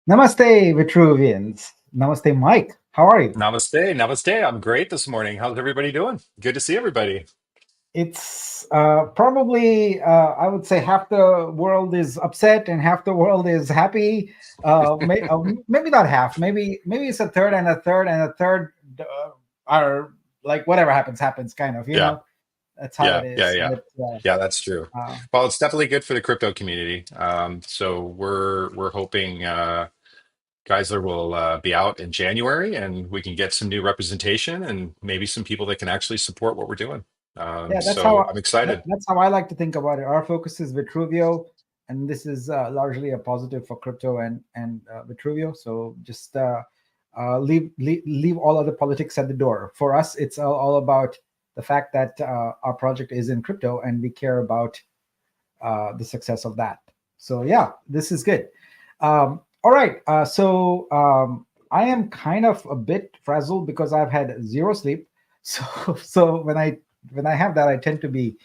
Namaste, Vitruvians. Namaste, Mike. How are you? Namaste, namaste. I'm great this morning. How's everybody doing? Good to see everybody. It's probably, I would say, half the world is upset and half the world is happy. Maybe not half. Maybe it's a third and a third and a third are like whatever happens, happens, kind of. Yeah, That's how it yeah, yeah, is. yeah. But Yeah, that's true. uh, Well, it's definitely good for the crypto community. So we're hoping Geisler will be out in January, and we can get some new representation and maybe some people that can actually support what we're doing. yeah, So I'm excited. that's how I like to think about it. Our focus is Vitruvio, and this is largely a positive for crypto and Vitruvio. So just leave all other politics at the door. For us, it's all about the fact that our project is in crypto, and we care about the success of that. So yeah, this is good. All right, so I am kind of a bit frazzled because I've had zero sleep. So when I have that, I tend to be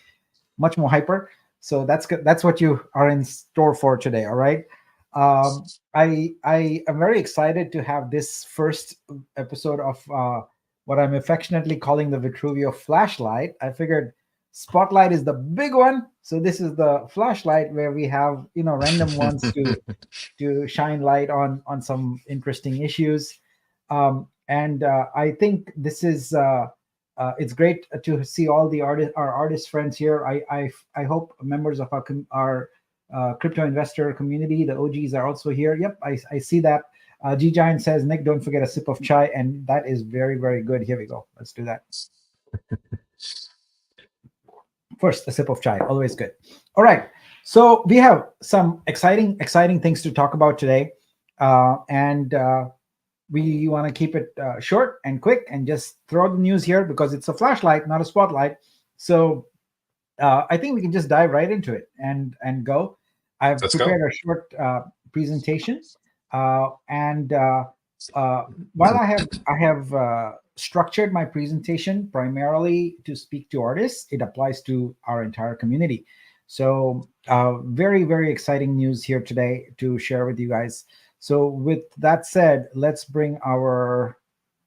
much more hyper. So that's good. That's what you are in store for today. All right. I am very excited to have this first episode of what I'm affectionately calling the Vitruveo Flashlight. I figured Spotlight is the big one, so this is the flashlight where we have random ones to shine light on some interesting issues. And I think this is it's great to see all our artist friends here. I hope members of our crypto investor community, the OGs, are also here. Yep, I see that. G Giant says, Nick, don't forget a sip of chai, and that is very, very good. Here we go. Let's do that. First, a sip of chai, always good. All right. So we have some exciting things to talk about today, and we want to keep it short and quick and just throw the news here because it's a flashlight, not a spotlight. So I think we can just dive right into it and go. I've Let's go. prepared a short presentation, and while I have structured my presentation primarily to speak to artists, it applies to our entire community. So very exciting news here today to share with you guys. So with that said, let's bring our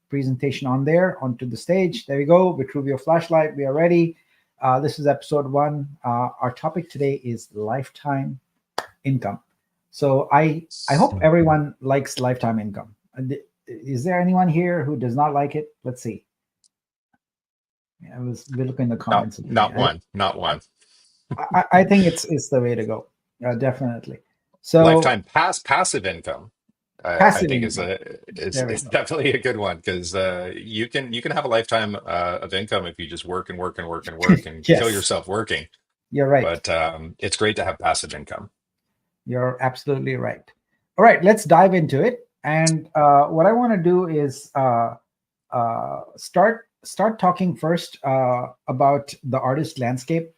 presentation on there onto the stage. There we go. Vitruveo Flashlight. We are ready. This is episode one. Our topic today is lifetime income. So I hope everyone likes lifetime income. Is there anyone here who does not like it? Let's see. We look in the Not comments. not one, not one. I think it's the way to go. Definitely. So Lifetime passive income. I passive think is income. a There we is go. definitely a good one because you can have a lifetime of income if you just work and work and work and work and kill Yes, yourself working. you're right. But it's great to have passive income. You're absolutely right. All right, let's dive into it. And what I want to do is start talking first about the artist landscape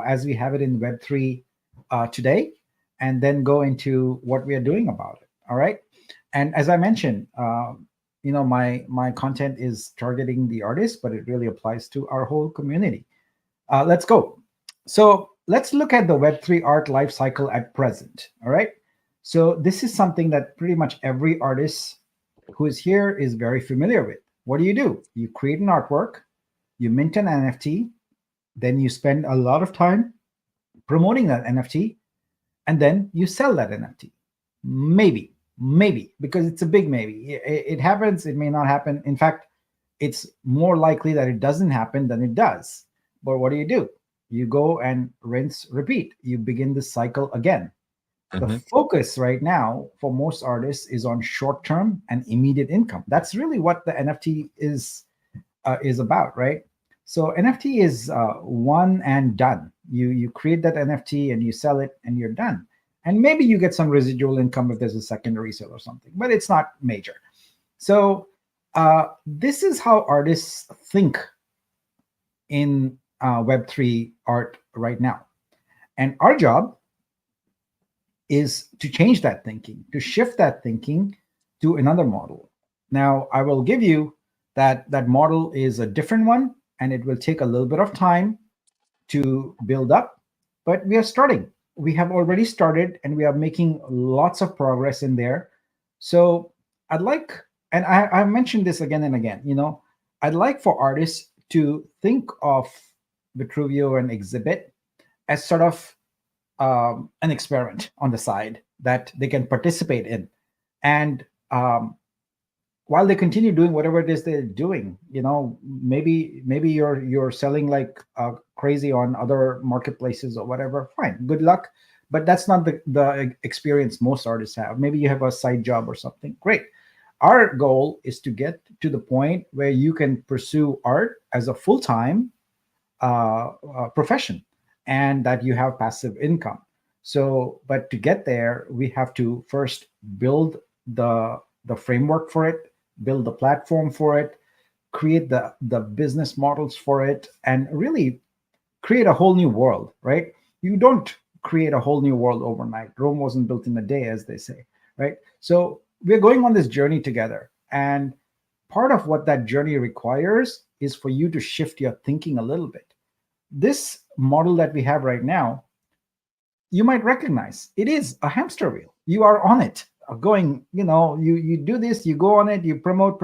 as we have it in Web3 today, and then go into what we are doing about it. All right. And as I mentioned, my content is targeting the artist, but it really applies to our whole community. Let's go. So let's look at the Web3 art life cycle at present. All right. So this is something that pretty much every artist who is here is very familiar with. What do? You create an artwork, you mint an NFT, then you spend a lot of time promoting that NFT, and then you sell that NFT. Maybe, because it's a big maybe. It happens, it may not happen. In fact, it's more likely that it doesn't happen than it does. But what do? You go and rinse, repeat. You begin the cycle again. The Hmm. focus right now for most artists is on short term and immediate income. That's really what the NFT is about, right? So NFT is one and done. You create that NFT and you sell it and you're done. And maybe you get some residual income if there's a secondary sale or something, but it's not major. So this is how artists think in Web3 art right now. And our job is to change that thinking, to shift that thinking to another model. Now, I will give you that model is a different one, and it will take a little bit of time to build up, but we are starting. We have already started, and we are making lots of progress in there. So I'd like, and I've mentioned this again and again, I'd like for artists to think of Vitruveo and Exhibit as sort of an experiment on the side that they can participate in. And while they continue doing whatever it is they're doing, maybe you're selling like crazy on other marketplaces or whatever. Fine, good luck. But that's not the experience most artists have. Maybe you have a side job or something. Great. Our goal is to get to the point where you can pursue art as a full-time profession, and that you have passive income. So, but to get there, we have to first build the framework for it, build the platform for it, create the business models for it, and really create a whole new world. Right? You don't create a whole new world overnight. Rome wasn't built in a day, as they say. Right? So we're going on this journey together, and part of what that journey requires is for you to shift your thinking a little bit. This model that we have right now, you might recognize it is a hamster wheel. You are on it, going, you do this, you go on it, you promote,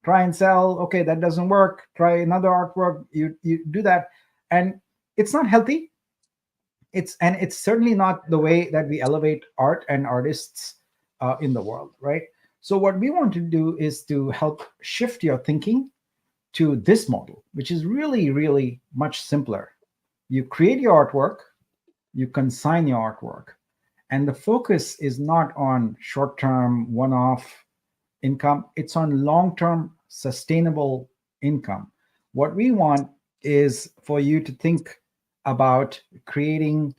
try and sell. Okay, that doesn't work. Try another artwork. You do that, and it's not healthy. It's certainly not the way that we elevate art and artists in the world, right? So what we want to do is to help shift your thinking to this model, which is really, really much simpler. You create your artwork, you consign your artwork, and the focus is not on short term, one off income, it's on long term, sustainable income. What we want is for you to think about creating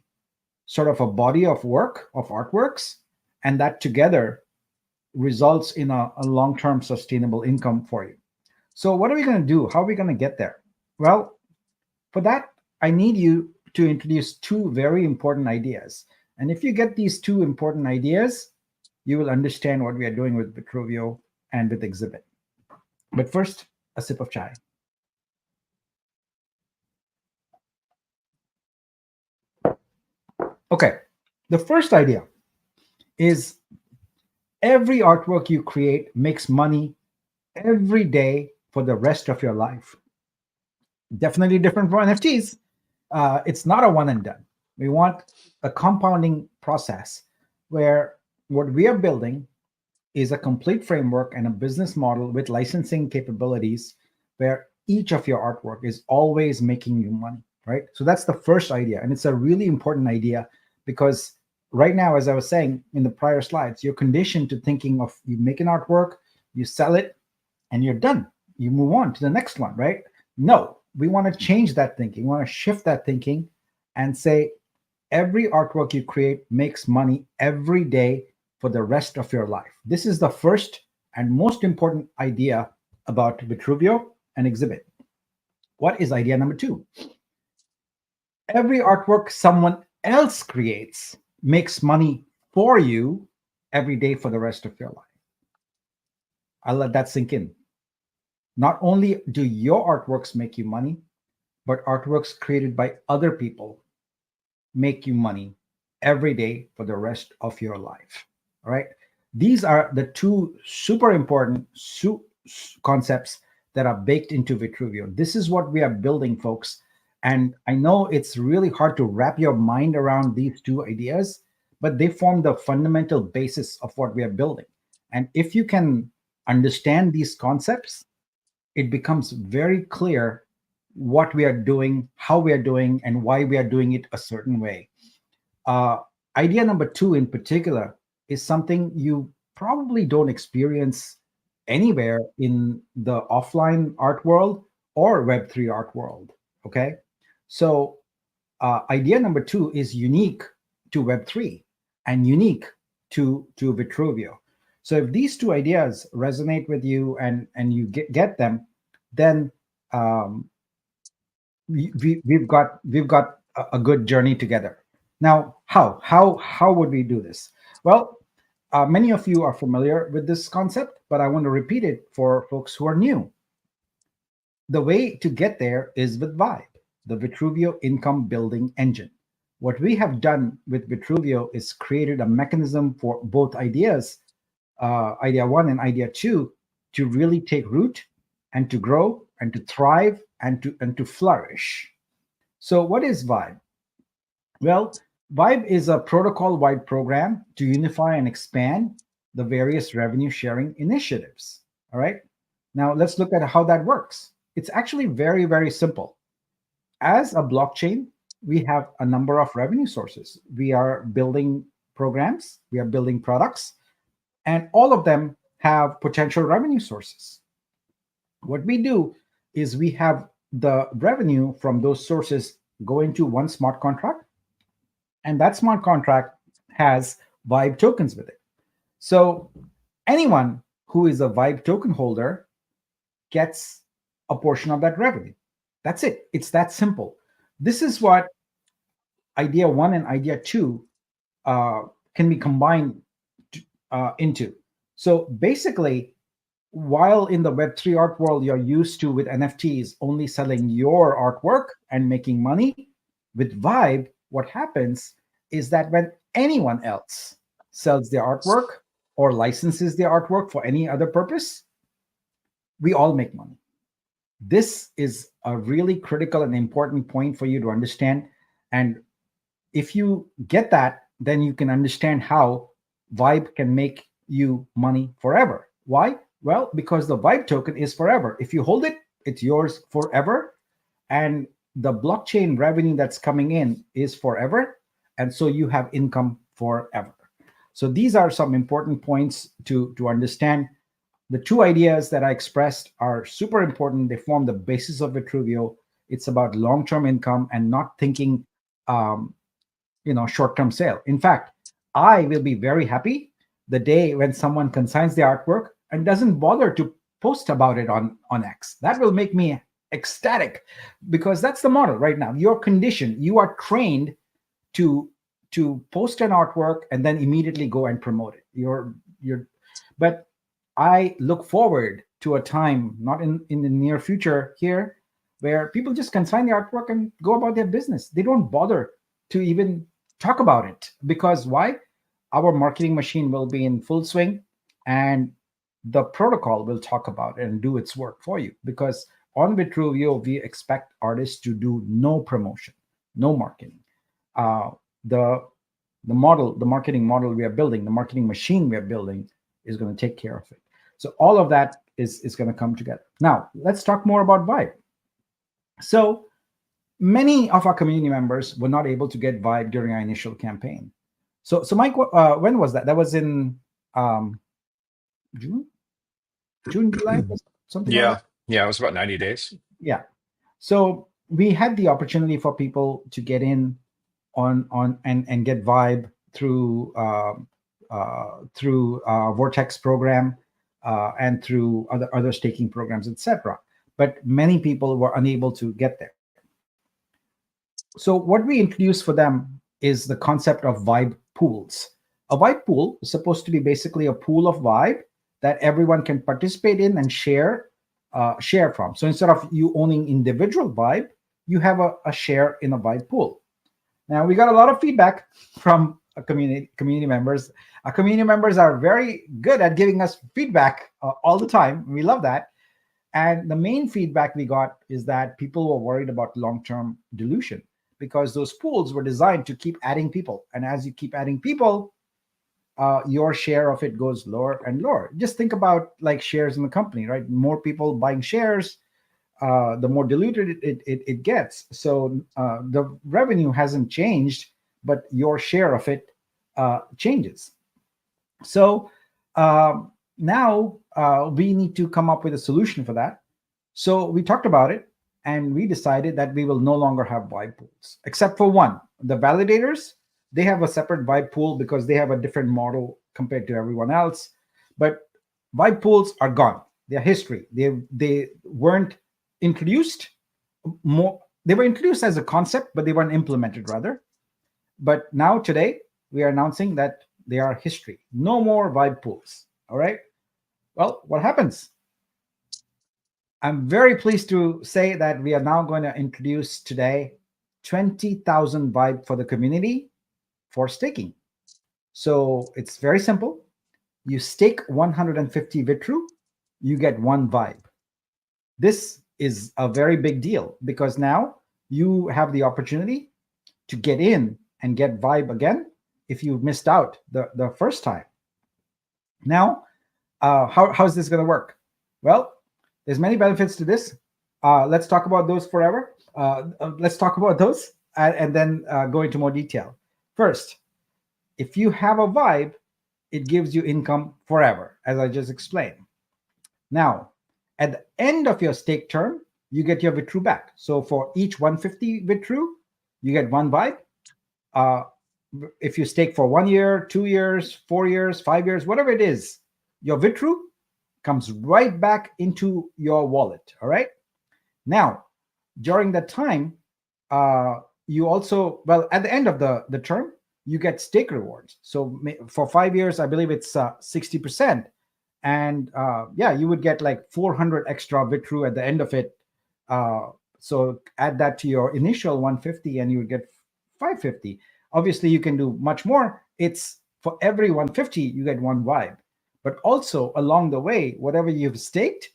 sort of a body of work, of artworks, and that together results in a long term sustainable income for you. So, what are we going to do? How are we going to get there? Well, for that, I need you to introduce two very important ideas. And if you get these two important ideas, you will understand what we are doing with Vitruveo and with Exhibit. But first, a sip of chai. Okay, the first idea is every artwork you create makes money every day for the rest of your life. Definitely different from NFTs. It's not a one and done. We want a compounding process where what we are building is a complete framework and a business model with licensing capabilities where each of your artwork is always making you money, right? So that's the first idea. And it's a really important idea because right now, as I was saying in the prior slides, you're conditioned to thinking of you make an artwork, you sell it, and you're done. You move on to the next one, right? No, we want to change that thinking. We want to shift that thinking and say every artwork you create makes money every day for the rest of your life. This is the first and most important idea about Vitruveo and Exhibit. What is idea number two? Every artwork someone else creates makes money for you every day for the rest of your life. I'll let that sink in. Not only do your artworks make you money, but artworks created by other people make you money every day for the rest of your life. All right. These are the two super important concepts that are baked into Vitruveo. This is what we are building, folks. And I know it's really hard to wrap your mind around these two ideas, but they form the fundamental basis of what we are building. And if you can understand these concepts, it becomes very clear what we are doing, how we are doing, and why we are doing it a certain way. Idea number two, in particular, is something you probably don't experience anywhere in the offline art world or Web3 art world. Okay. So, idea number two is unique to Web3 and unique to Vitruveo. So, if these two ideas resonate with you and you get them, then we've got a good journey together. Now, how would we do this? Well, many of you are familiar with this concept, but I want to repeat it for folks who are new. The way to get there is with Vibe, the Vitruveo income building engine. What we have done with Vitruveo is created a mechanism for both ideas idea one and idea two, to really take root and to grow and to thrive and to flourish. So, what is Vibe? Well, Vibe is a protocol wide program to unify and expand the various revenue sharing initiatives. All right. Now, let's look at how that works. It's actually very, very simple. As a blockchain, we have a number of revenue sources. We are building programs, we are building products, and all of them have potential revenue sources. What we do is we have the revenue from those sources go into one smart contract, and that smart contract has Vibe tokens with it. So anyone who is a Vibe token holder gets a portion of that revenue. That's it. It's that simple. This is what idea one and idea two uh, can be combined into. So basically, while in the Web3 art world, you're used to with NFTs only selling your artwork and making money, with Vibe, what happens is that when anyone else sells their artwork or licenses their artwork for any other purpose, we all make money. This is a really critical and important point for you to understand. And if you get that, then you can understand how Vibe can make you money forever. Why? Well, because the Vibe token is forever. If you hold it, it's yours forever. And the blockchain revenue that's coming in is forever. And so you have income forever. So these are some important points to understand. The two ideas that I expressed are super important. They form the basis of Vitruveo. It's about long-term income and not thinking um, short-term sale. In fact, I will be very happy the day when someone consigns the artwork and doesn't bother to post about it on X. That will make me ecstatic, because that's the model right now. You're conditioned, you are trained to post an artwork and then immediately go and promote it. But I look forward to a time, not in the near future here, where people just consign the artwork and go about their business. They don't bother to even talk about it, because why? Our marketing machine will be in full swing, and the protocol will talk about it and do its work for you. Because on Vitruvio, we expect artists to do no promotion, no marketing. Uh, the the marketing model we are building, the marketing machine we are building, is going to take care of it. So all of that is going to come together. Now let's talk more about Vibe. So many of our community members were not able to get Vibe during our initial campaign. So Mike, when was that? That was in um, June, July, something like that. Yeah, yeah, it was about 90 days. Yeah. So we had the opportunity for people to get in on and get Vibe through Vortex program and through other staking programs, etc. But many people were unable to get there. So what we introduced for them is the concept of Vibe pools. A Vibe pool is supposed to be basically a pool of Vibe that everyone can participate in and share from. So instead of you owning individual Vibe, you have a share in a Vibe pool. Now we got a lot of feedback from community members. Our community members are very good at giving us feedback all the time. We love that. And the main feedback we got is that people were worried about long-term dilution, because those pools were designed to keep adding people. And as you keep adding people, your share of it goes lower and lower. Just think about like shares in the company, right? More people buying shares, the more diluted it gets. So the revenue hasn't changed, but your share of it changes. So now we need to come up with a solution for that. So we talked about it, and we decided that we will no longer have Vibe pools, except for one. The validators, they have a separate Vibe pool because they have a different model compared to everyone else. But Vibe pools are gone. They're history. They weren't introduced more. They were introduced as a concept, but they weren't implemented rather. But now today we are announcing that they are history. No more Vibe pools. All right. Well, what happens? I'm very pleased to say that we are now going to introduce today 20,000 Vibe for the community for staking. So it's very simple. you stake 150 Vitru, you get one vibe. This is a very big deal because now you have the opportunity to get in and get vibe again if you missed out the first time. Now, how's this going to work? Well, there's many benefits to this. Let's talk about those forever. Let's talk about those and then go into more detail. First, if you have a vibe, it gives you income forever, as I just explained. Now, at the end of your stake term, you get your Vitru back. So for each 150 Vitru, you get one vibe. If you stake for 1 year, 2 years, 4 years, 5 years, whatever it is, your Vitru comes right back into your wallet. All right. Now, during that time, you also, well, at the end of the term, you get stake rewards. So for 5 years, I believe it's 60%. And yeah, you would get like 400 extra Vitru at the end of it. So add that to your initial 150 and you would get 550. Obviously, you can do much more. It's for every 150, you get one vibe. But also along the way, whatever you've staked,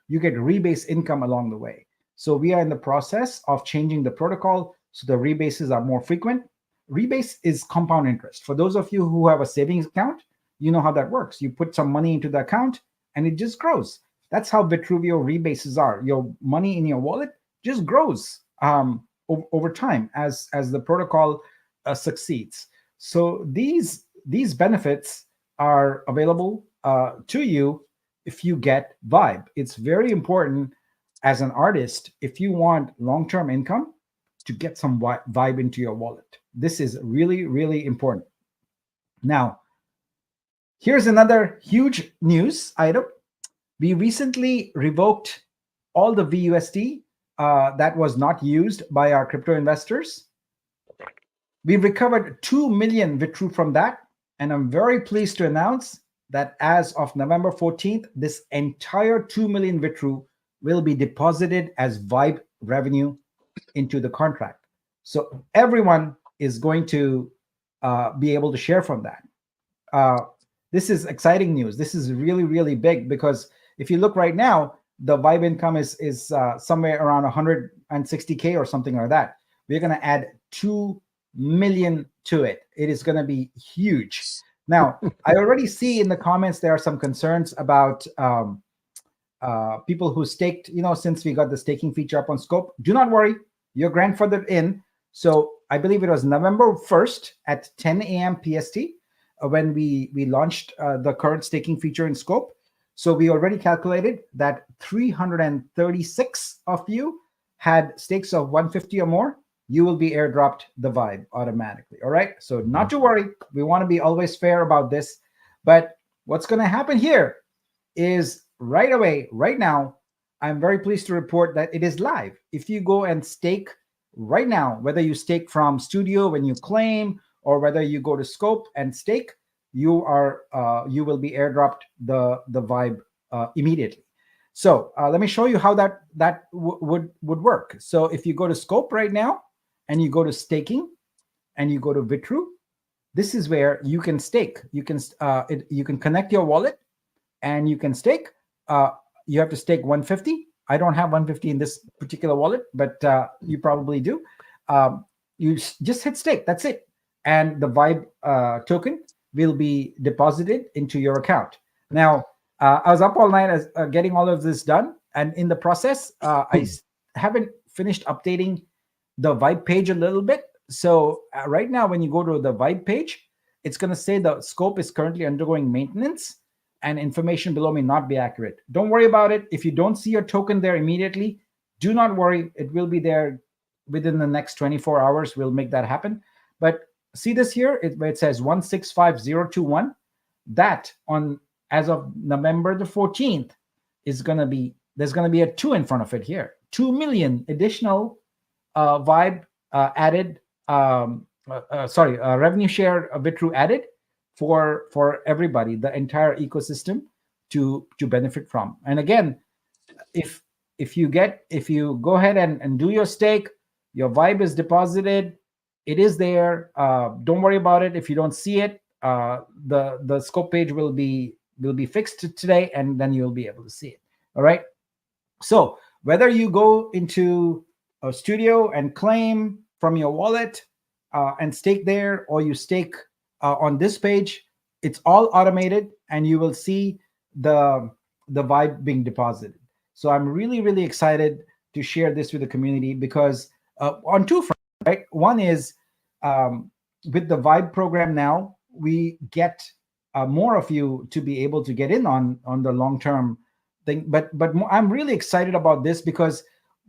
you get rebase income along the way. So we are in the process of changing the protocol so the rebases are more frequent. Rebase is compound interest. For those of you who have a savings account, you know how that works. You put some money into the account and it just grows. That's how Vitruveo rebases are. Your money in your wallet just grows over time as the protocol succeeds. So these benefits are available to you if you get vibe. It's very important as an artist, if you want long-term income, to get some vibe into your wallet. This is really, really important. Now, here's another huge news item. We recently revoked all the VUSD that was not used by our crypto investors. We've recovered 2 million Vitru from that. And I'm very pleased to announce that as of November 14th, this entire 2 million Vitru will be deposited as Vibe revenue into the contract. So everyone is going to be able to share from that. This is exciting news. This is really, really big because if you look right now, the Vibe income is somewhere around 160K or something like that. We're going to add 2 million to it. It is going to be huge. Now, I already see in the comments there are some concerns about people who staked, since we got the staking feature up on Scope. Do not worry, you're grandfathered in. So I believe it was November 1st at 10 a.m. PST when we launched the current staking feature in Scope. So we already calculated that 336 of you had stakes of 150 or more. You will be airdropped the Vibe automatically. All right. So not to worry. We want to be always fair about this. But what's going to happen here is right away, right now, I'm very pleased to report that it is live. If you go and stake right now, whether you stake from Studio when you claim or whether you go to Scope and stake, you will be airdropped the Vibe immediately. So let me show you how that would work. So if you go to Scope right now, and you go to staking and you go to Vitru, this is where you can stake. You can connect your wallet and you can stake. You have to stake 150. I don't have 150 in this particular wallet, but you probably do. You just hit stake. That's it. And the Vibe token will be deposited into your account. Now, I was up all night as getting all of this done. And in the process, I haven't finished updating the Vibe page a little bit. So right now, when you go to the Vibe page, it's going to say the Scope is currently undergoing maintenance and information below may not be accurate. Don't worry about it. If you don't see your token there immediately, do not worry. It will be there within the next 24 hours. We'll make that happen. But see this here, where it says 165021. That on as of November the 14th is going to be, there's going to be a 2 in front of it here. 2 million additional Vibe added, revenue share Vitru added for everybody, the entire ecosystem to benefit from. And again, if you go ahead and do your stake, your Vibe is deposited, it is there. Don't worry about it if you don't see it. The Scope page will be will be fixed today, and then you'll be able to see it. All right. So whether you go into a studio and claim from your wallet and stake there, or you stake on this page, it's all automated, and you will see the vibe being deposited. So I'm really really excited to share this with the community, because on two fronts, right? One is, um, with the vibe program now, we get more of you to be able to get in on the long term thing. I'm really excited about this, because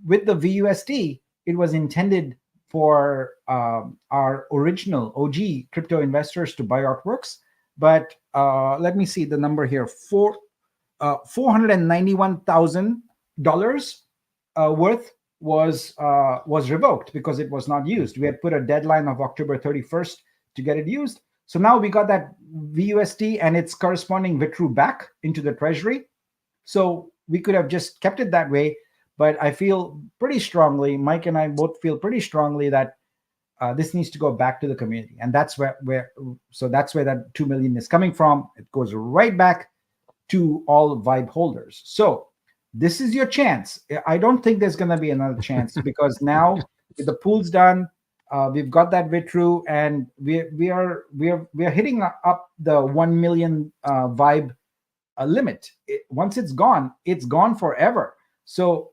with the VUSD, it was intended for our original OG crypto investors to buy artworks. But let me see the number here: $491,000 worth was revoked because it was not used. We had put a deadline of October 31st to get it used. So now we got that VUSD and its corresponding Vitru back into the treasury. So we could have just kept it that way, but I feel pretty strongly, Mike and I both feel pretty strongly, that this needs to go back to the community, and that's that's where that 2 million is coming from. It goes right back to all Vibe holders. So this is your chance. I don't think there's going to be another chance, because now with the pool's done, we've got that Vitru, and we are hitting up the 1 million Vibe limit. Once it's gone forever. So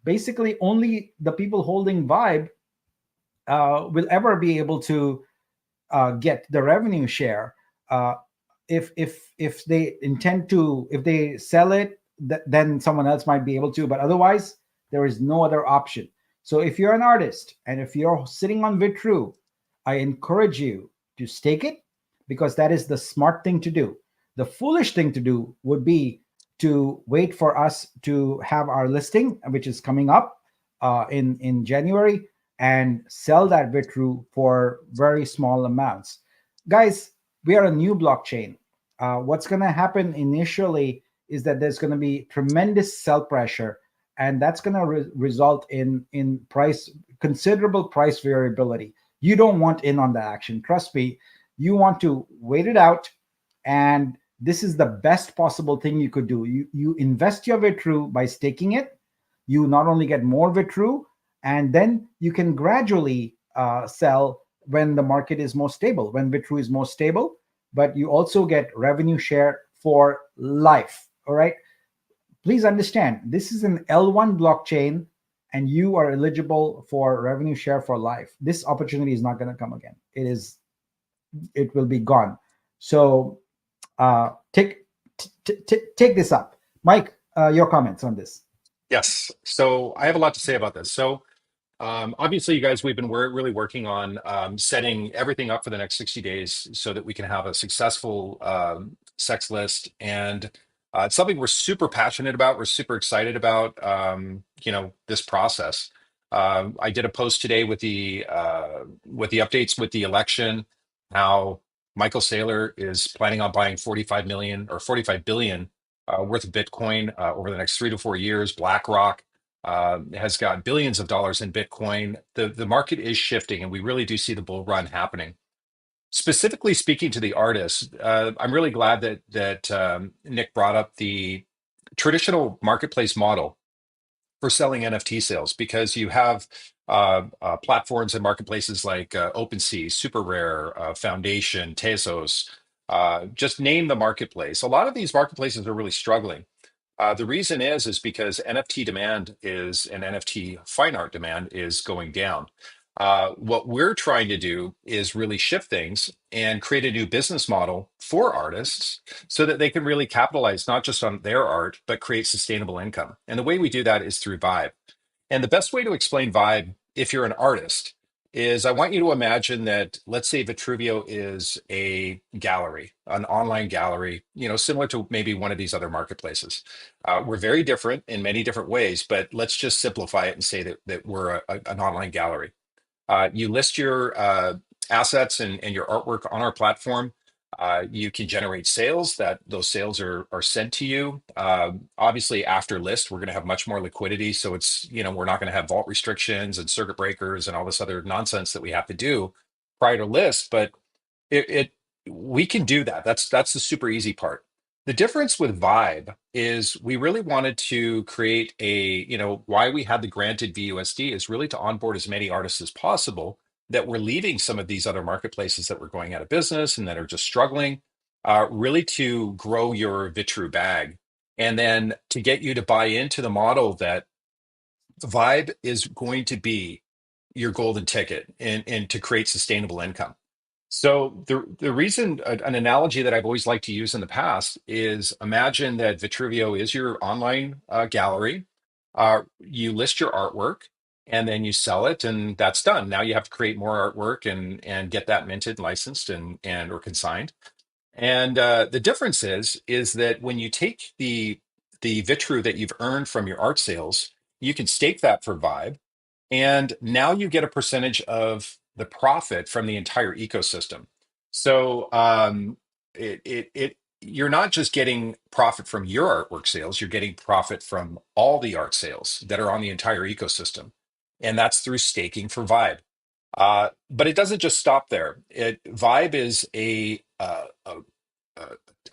basically, only the people holding Vibe will ever be able to get the revenue share. If they intend to, if they sell it, then someone else might be able to. But otherwise, there is no other option. So if you're an artist and if you're sitting on Vitru, I encourage you to stake it, because that is the smart thing to do. The foolish thing to do would be to wait for us to have our listing, which is coming up in January, and sell that Vitru for very small amounts. Guys, we are a new blockchain. What's going to happen initially is that there's going to be tremendous sell pressure, and that's going to result in considerable price variability. You don't want in on the action. Trust me, you want to wait it out, and this is the best possible thing you could do. You invest your Vitru by staking it. You not only get more Vitru, and then you can gradually sell when the market is more stable, when Vitru is more stable, but you also get revenue share for life. All right. Please understand, this is an L1 blockchain, and you are eligible for revenue share for life. This opportunity is not going to come again. It will be gone. So take this up, Mike. Your comments on this? Yes. So I have a lot to say about this. So obviously, you guys, we've been really working on setting everything up for the next 60 days so that we can have a successful sex list. And it's something we're super passionate about. We're super excited about, this process. I did a post today with the updates with the election, how Michael Saylor is planning on buying 45 million or 45 billion worth of Bitcoin over the next 3 to 4 years. BlackRock has got billions of dollars in Bitcoin. The market is shifting, and we really do see the bull run happening. Specifically speaking to the artists, I'm really glad that Nick brought up the traditional marketplace model for selling NFT sales, because you have platforms and marketplaces like OpenSea, Super Rare, Foundation, Tezos. Just name the marketplace. A lot of these marketplaces are really struggling. The reason is because NFT demand is and NFT fine art demand is going down. What we're trying to do is really shift things and create a new business model for artists so that they can really capitalize not just on their art, but create sustainable income. And the way we do that is through Vibe. And the best way to explain Vibe, if you're an artist, is I want you to imagine that, let's say Vitruveo is a gallery, an online gallery, similar to maybe one of these other marketplaces. We're very different in many different ways, but let's just simplify it and say that we're an online gallery. You list your assets and your artwork on our platform. You can generate sales. That those sales are sent to you. Obviously, after list, we're going to have much more liquidity. So we're not going to have vault restrictions and circuit breakers and all this other nonsense that we have to do prior to list. But it we can do that. That's the super easy part. The difference with Vibe is we really wanted to create why we had the granted VUSD is really to onboard as many artists as possible that we're leaving some of these other marketplaces that were going out of business and that are just struggling, really to grow your Vitru bag. And then to get you to buy into the model that Vibe is going to be your golden ticket and to create sustainable income. So the reason an analogy that I've always liked to use in the past is imagine that Vitruveo is your online gallery. You list your artwork and then you sell it, and that's done. Now you have to create more artwork and get that minted, licensed, and or consigned. And the difference is that when you take the Vitru that you've earned from your art sales, you can stake that for Vibe, and now you get a percentage of the profit from the entire ecosystem. So you're not just getting profit from your artwork sales, you're getting profit from all the art sales that are on the entire ecosystem. And that's through staking for Vibe. But it doesn't just stop there. Vibe is a, a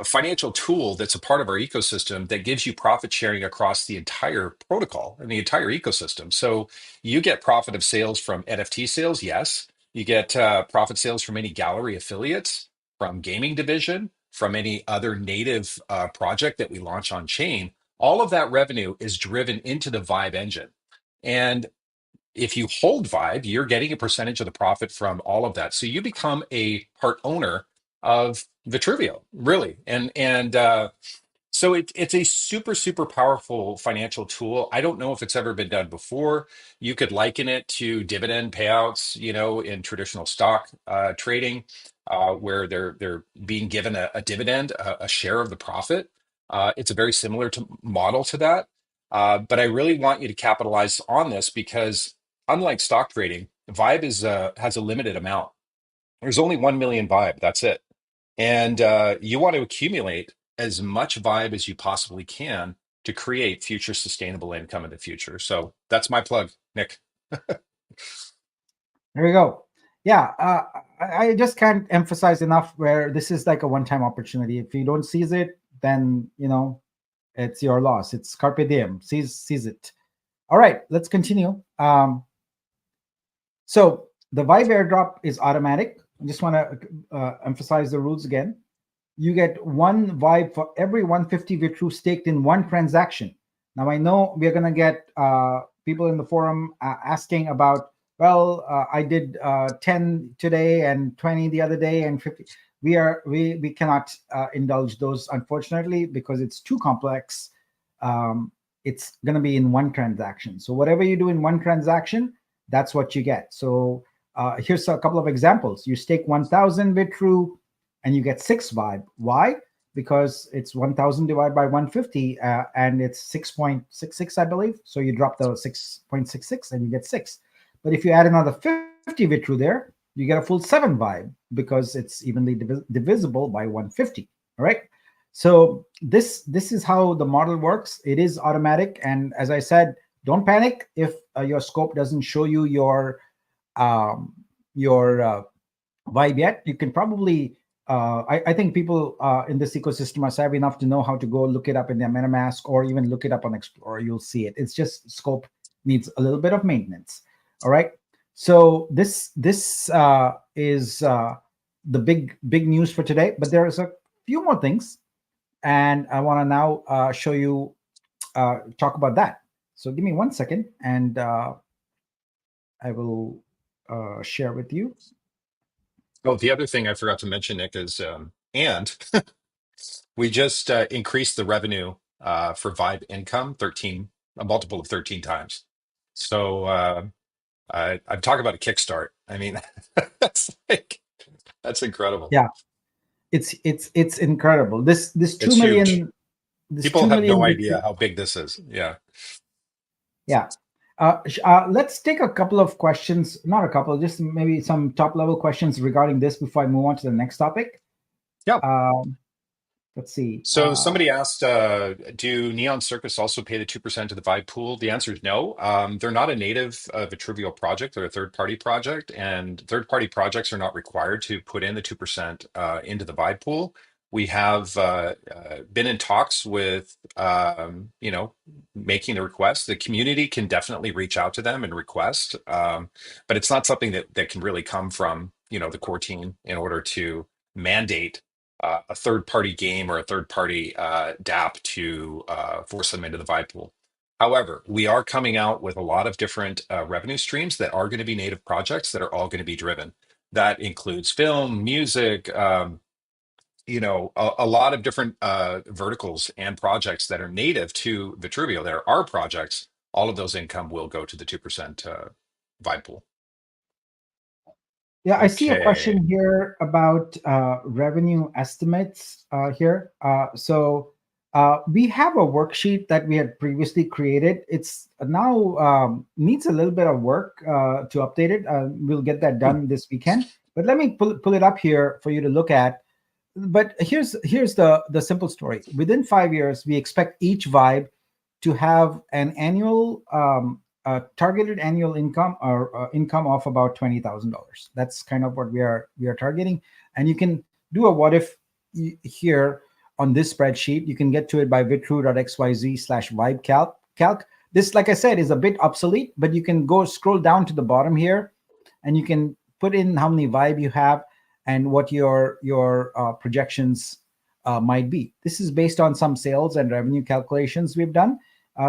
financial tool that's a part of our ecosystem that gives you profit sharing across the entire protocol and the entire ecosystem. So you get profit of sales from NFT sales, yes. You get profit sales from any gallery affiliates, from gaming division, from any other native project that we launch on chain. All of that revenue is driven into the Vibe engine. And if you hold Vibe, you're getting a percentage of the profit from all of that. So you become a part owner of Vitruvio, really. And it's a super, super powerful financial tool. I don't know if it's ever been done before. You could liken it to dividend payouts, in traditional stock trading, where they're being given a dividend, a share of the profit. It's a very similar model to that. But I really want you to capitalize on this because, unlike stock trading, Vibe has a limited amount. There's only 1 million Vibe. That's it. And you want to accumulate as much Vibe as you possibly can to create future sustainable income in the future. So that's my plug, Nick. There we go. Yeah, I just can't emphasize enough where this is like a one-time opportunity. If you don't seize it, then it's your loss. It's carpe diem. Seize it. All right, let's continue. So the Vibe airdrop is automatic. I just want to emphasize the rules again. You get one Vibe for every 150 Vitru staked in one transaction. Now I know we're gonna get people in the forum asking about. Well, I did 10 today and 20 the other day and 50. We cannot indulge those, unfortunately, because it's too complex. It's gonna be in one transaction. So whatever you do in one transaction, that's what you get. So here's a couple of examples. You stake 1,000 Vitru and you get 6 Vibe. Why? Because it's 1,000 divided by 150 and it's 6.66, I believe. So you drop the 6.66 and you get 6. But if you add another 50 Vitru there, you get a full 7 Vibe because it's evenly divisible by 150. All right. So this is how the model works. It is automatic. And as I said, don't panic if your scope doesn't show you your Vibe yet. You can probably I think people in this ecosystem are savvy enough to know how to go look it up in their MetaMask or even look it up on Explorer. You'll see it. It's just scope needs a little bit of maintenance. All right. So this is the big news for today. But there's a few more things, and I want to now show you talk about that. So give me 1 second, and I will share with you. Oh, the other thing I forgot to mention, Nick, is and we just increased the revenue for Vibe income 13, a multiple of 13 times. So I'm talking about a kickstart. I mean, that's that's incredible. Yeah, it's incredible. This two It's huge. million this People 2 have million no idea Bitcoin. how big this is. Yeah. Yeah. Let's take a couple of questions, not a couple, just maybe some top level questions regarding this before I move on to the next topic. Yeah. Um, let's see. So somebody asked, do Neon Circus also pay the 2% to the Vibe pool? The answer is no. They're not a native Vitruvio project. They're a third-party project, and third-party projects are not required to put in the 2% into the Vibe pool. We have been in talks with, making the request. The community can definitely reach out to them and request, but it's not something that can really come from, the core team in order to mandate a third party game or a third party DApp to force them into the vibe pool. However, we are coming out with a lot of different revenue streams that are going to be native projects that are all going to be driven. That includes film, music, a lot of different verticals and projects that are native to Vitruvio. There are projects. All of those income will go to the 2% vibe pool. Yeah, I see a Okay. question here about revenue estimates here. We have a worksheet that we had previously created. It's now needs a little bit of work to update it. We'll get that done this weekend. But let me pull it up here for you to look at. But here's the simple story. Within 5 years, we expect each vibe to have an annual targeted annual income or income of about $20,000. That's kind of what we are targeting. And you can do a what if here on this spreadsheet. You can get to it by vitru.xyz/vibe calc. This, like I said, is a bit obsolete, but you can go scroll down to the bottom here, and you can put in how many vibe you have and what your projections might be. This is based on some sales and revenue calculations we've done.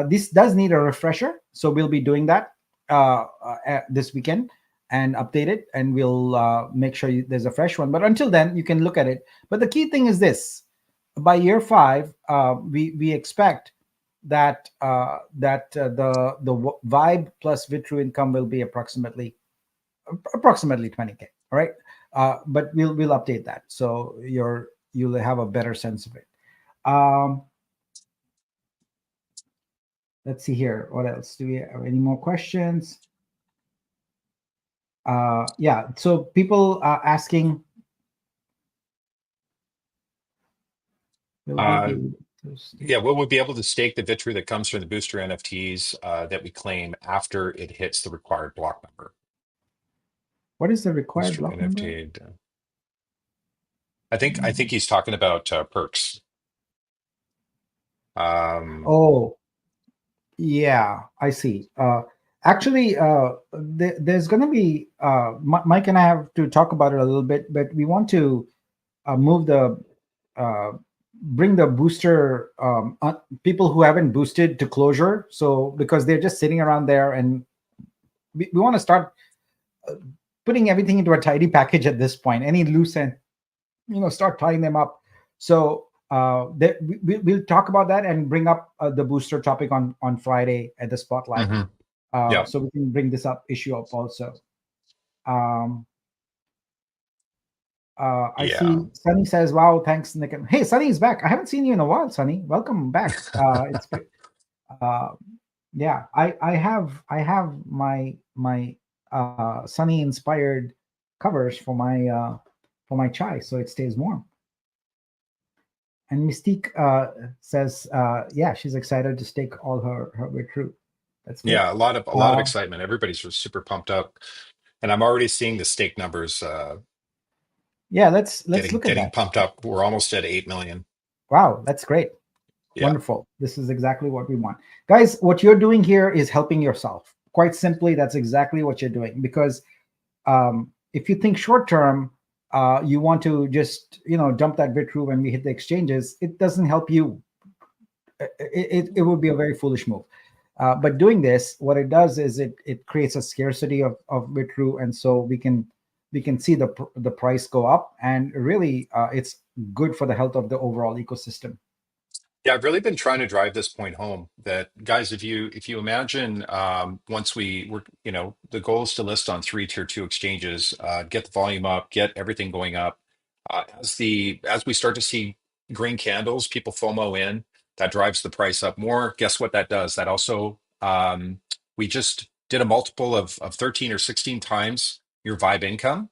This does need a refresher, so we'll be doing that this weekend and update it, and we'll make sure there's a fresh one. But until then, you can look at it. But the key thing is this: by year 5, we expect that the Vibe plus Vitru income will be approximately 20K. All right, but we'll update that so you'll have a better sense of it. Um, let's see here. What else? Do we have any more questions? Yeah. So people are asking, will we be Uh, able to stake? yeah, will we be able to stake the Vitru that comes from the booster NFTs that we claim after it hits the required block number? What is the required Booster block number? NFT. I think he's talking about perks. Um, Oh, yeah, I see. Actually, there's going to be Mike and I have to talk about it a little bit, but we want to move the uh, bring the booster people who haven't boosted to closure. So because they're just sitting around there, and we want to start uh, putting everything into a tidy package at this point. Any loose end, start tying them up. So we'll talk about that and bring up the booster topic on Friday at the spotlight. mhm. Yeah, So we can bring this issue up also. Um, I yeah. see Sunny says, "Wow, thanks, Nick." Hey, Sunny is back. I haven't seen you in a while, Sunny. Welcome back. It's good. Uh, yeah, I have my Sunny inspired covers for my chai, so it stays warm. And Mystique says, yeah, she's excited to stake all her way through. That's great. Yeah, a lot of Uh, excitement. Everybody's just super pumped up, and I'm already seeing the stake numbers yeah, let's getting look at getting that. pumped up. We're almost at 8 million. Wow, that's great. Yeah, Wonderful. This is exactly what we want. Guys, what you're doing here is helping yourself. Quite simply, that's exactly what you're doing. Because if you think short term, you want to just dump that Vitru when we hit the exchanges. It doesn't help you. It would be a very foolish move. But doing this, what it does is it creates a scarcity of Vitru, and so we can see the price go up, and really it's good for the health of the overall ecosystem. yeah. I've really been trying to drive this point home that guys, if you imagine once we're the goal is to list on 3 tier 2 exchanges, get the volume up, get everything going up. As we start to see green candles, people FOMO in, that drives the price up more. Guess what that does? That also we just did a multiple of 13 or 16 times your Vibe income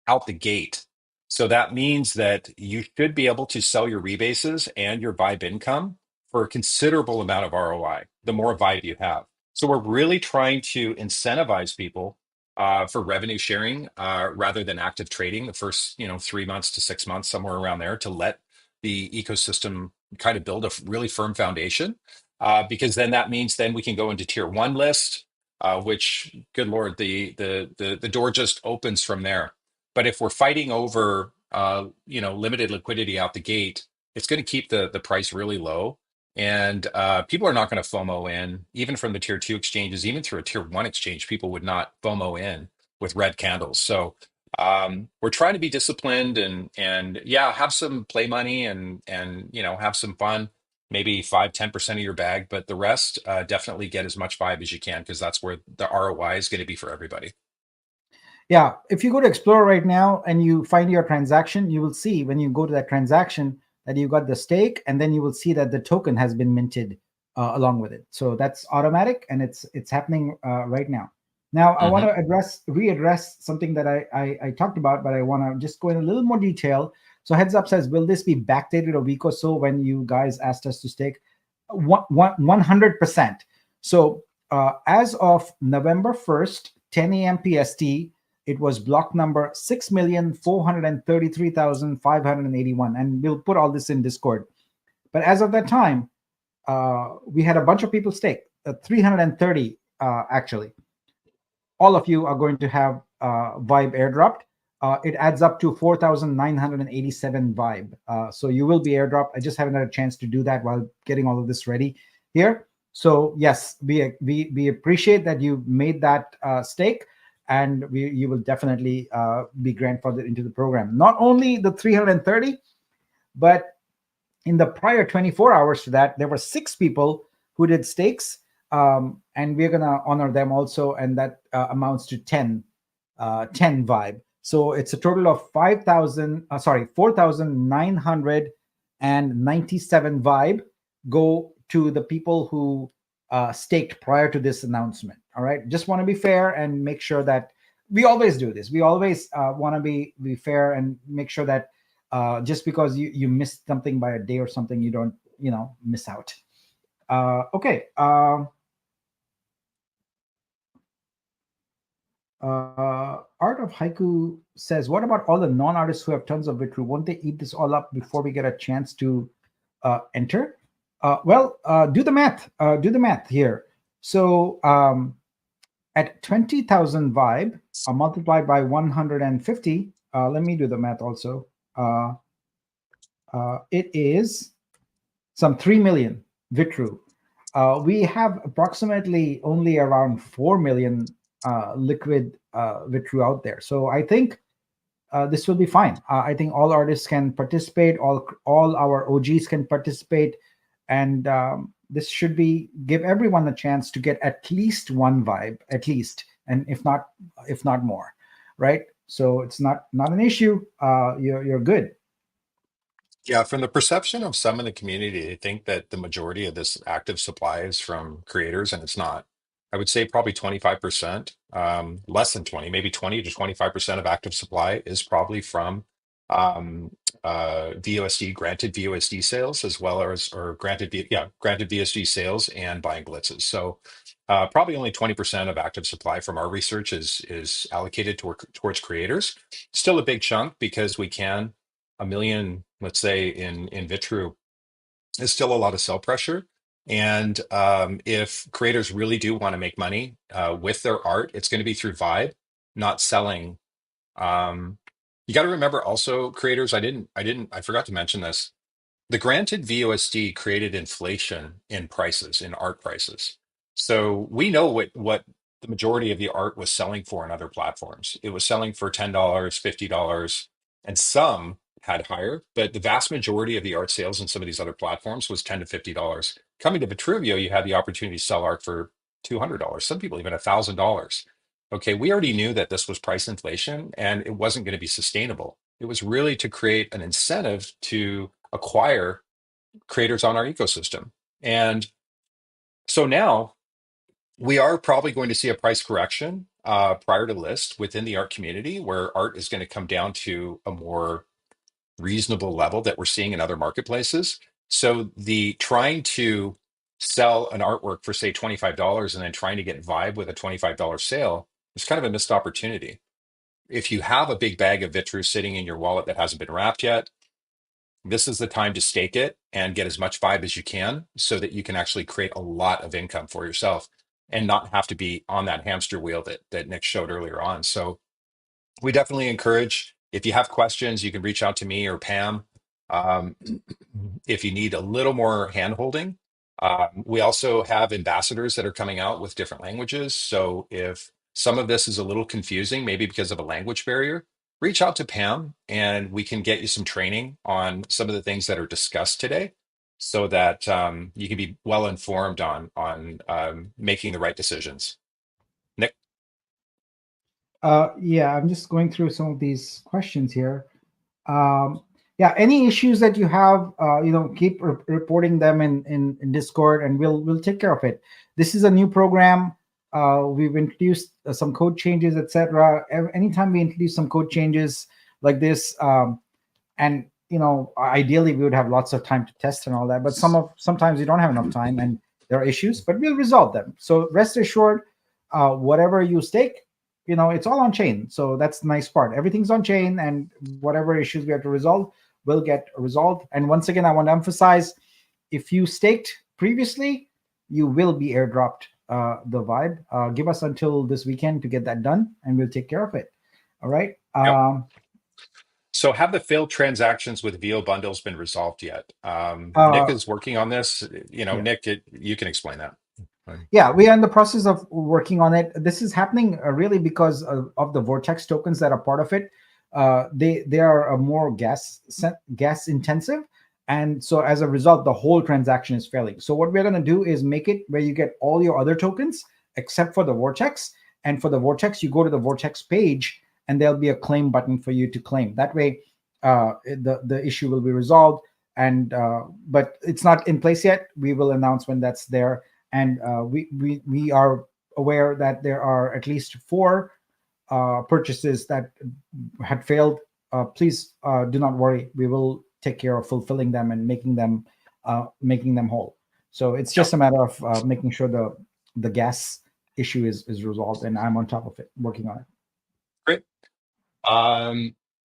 out the gate. So that means that you should be able to sell your rebases and your Vibe income for a considerable amount of ROI, the more Vibe you have. So we're really trying to incentivize people for revenue sharing rather than active trading the first 3 months to 6 months, somewhere around there, to let the ecosystem kind of build a really firm foundation, because then that means then we can go into tier one list, which, good Lord, the door just opens from there. But if we're fighting over, limited liquidity out the gate, it's going to keep the price really low. And people are not going to FOMO in, even from the tier two exchanges, even through a tier one exchange, people would not FOMO in with red candles. So we're trying to be disciplined and yeah, have some play money and have some fun, maybe 5-10% of your bag, but the rest, definitely get as much vibe as you can, because that's where the ROI is going to be for everybody. Yeah, if you go to Explorer right now and you find your transaction, you will see when you go to that transaction that you got the stake, and then you will see that the token has been minted along with it. So that's automatic, and it's happening right now. Now I want Hmm. to readdress something that I talked about, but I want to just go in a little more detail. So heads up says, will this be backdated a week or so when you guys asked us to stake? 100%. So as of November 1st, 10 a.m. PST, it was block number 6,433,581. And we'll put all this in Discord. But as of that time, we had a bunch of people stake, 330 actually. All of you are going to have Vibe airdropped. It adds up to 4,987 Vibe. So you will be airdropped. I just haven't had a chance to do that while getting all of this ready here. So yes, we appreciate that you made that stake, and you will definitely be grandfathered into the program. Not only the 330, but in the prior 24 hours to that, there were 6 people who did stakes, and we're going to honor them also, and that amounts to 10 Vibe. So it's a total of 4,997 Vibe go to the people who staked prior to this announcement. All right, just want to be fair and make sure that we always do this. We always want to be fair and make sure that just because you missed something by a day or something, you don't miss out. Okay. Art of Haiku says, what about all the non-artists who have tons of Vitru? Won't they eat this all up before we get a chance to enter? Do the math. Do the math here. So at 20,000 Vibe, multiplied by 150, let me do the math also. It is some 3 million Vitru. We have approximately only around 4 million liquid Vitru out there. So I think this will be fine. I think all artists can participate, all our OGs can participate, and this should be give everyone a chance to get at least one Vibe, at least, and if not more, right? So it's not an issue. You're good. Yeah, from the perception of some in the community, I think that the majority of this active supply is from creators, and it's not. I would say probably 25%, less than 20, maybe 20 to 25% of active supply is probably from um, VUSD, granted VUSD sales, as well as, or granted, granted VSD sales and buying blitzes. So probably only 20% of active supply from our research is allocated towards creators. Still a big chunk, because we can, a million, let's say, in Vitru, is still a lot of sell pressure. And if creators really do want to make money with their art, it's going to be through Vibe, not selling. Um, you got to remember also, creators. I forgot to mention this. The granted VUSD created inflation in prices, in art prices. So we know what the majority of the art was selling for in other platforms. It was selling for $10, $50, and some had higher, but the vast majority of the art sales in some of these other platforms was $10 to $50. Coming to Vitruvio, you had the opportunity to sell art for $200, some people even $1,000. Okay, we already knew that this was price inflation and it wasn't going to be sustainable. It was really to create an incentive to acquire creators on our ecosystem. And so now we are probably going to see a price correction prior to list within the art community, where art is going to come down to a more reasonable level that we're seeing in other marketplaces. So the trying to sell an artwork for, say, $25 and then trying to get Vibe with a $25 sale is kind of a missed opportunity. If you have a big bag of Vitru sitting in your wallet that hasn't been wrapped yet, this is the time to stake it and get as much vibe as you can so that you can actually create a lot of income for yourself and not have to be on that hamster wheel that Nick showed earlier on. So we definitely encourage, if you have questions, you can reach out to me or Pam. Um, if you need a little more handholding, we also have ambassadors that are coming out with different languages. So if some of this is a little confusing, maybe because of a language barrier, reach out to Pam and we can get you some training on some of the things that are discussed today so that you can be well informed on making the right decisions. Nick? Yeah, I'm just going through some of these questions here. Um, yeah, any issues that you have, keep reporting them in Discord, and we'll take care of it. This is a new program. We've introduced some code changes, etc. Anytime we introduce some code changes like this, and ideally we would have lots of time to test and all that, but sometimes we don't have enough time, and there are issues, but we'll resolve them. So rest assured, whatever you stake, it's all on chain. So that's the nice part. Everything's on chain, and whatever issues we have to resolve will get resolved. And once again, I want to emphasize, if you staked previously, you will be airdropped the vibe. Give us until this weekend to get that done, and we'll take care of it. All right. Yep. So have the failed transactions with VO bundles been resolved yet? Nick is working on this. Yeah. Nick, you can explain that. Yeah, we are in the process of working on it. This is happening really because of the Vortex tokens that are part of it. They are more gas intensive, and so as a result, the whole transaction is failing. So what we're going to do is make it where you get all your other tokens except for the Vortex, and for the Vortex, you go to the Vortex page, and there'll be a claim button for you to claim. That way, the issue will be resolved. And but it's not in place yet. We will announce when that's there. And we are aware that there are at least 4 purchases that had failed. Please do not worry. We will take care of fulfilling them and making them whole. So it's just a matter of making sure the gas issue is resolved, and I'm on top of it, working on it. Great.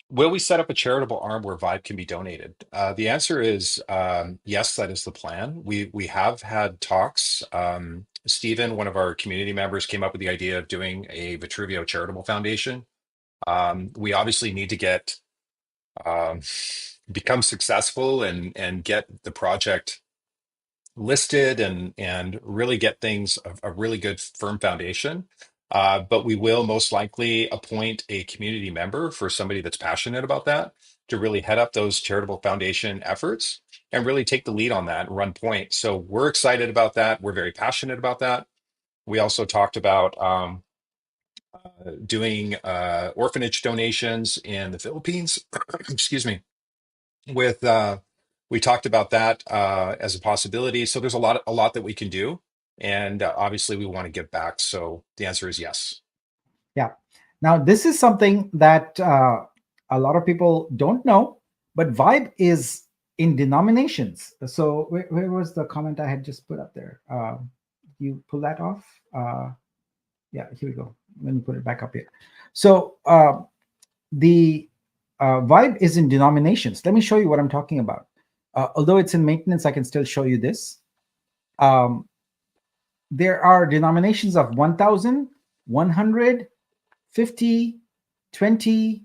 Will we set up a charitable arm where Vibe can be donated? The answer is yes, that is the plan. We have had talks. Stephen, one of our community members, came up with the idea of doing a Vitruveo charitable foundation. We obviously need to get um, become successful and get the project listed and really get things a really good firm foundation. But we will most likely appoint a community member for somebody that's passionate about that to really head up those charitable foundation efforts and really take the lead on that and run point. So we're excited about that. We're very passionate about that. We also talked about doing orphanage donations in the Philippines. Excuse me. With We talked about that as a possibility. So there's a lot that we can do, and obviously we want to give back. So the answer is yes. Yeah. Now, this is something that a lot of people don't know, but Vibe is in denominations. So where was the comment I had just put up there? You pull that off? Yeah, here we go. Let me put it back up here. So the Vibe is in denominations. Let me show you what I'm talking about. Although it's in maintenance, I can still show you this. There are denominations of 1,000, 100, 50, 20,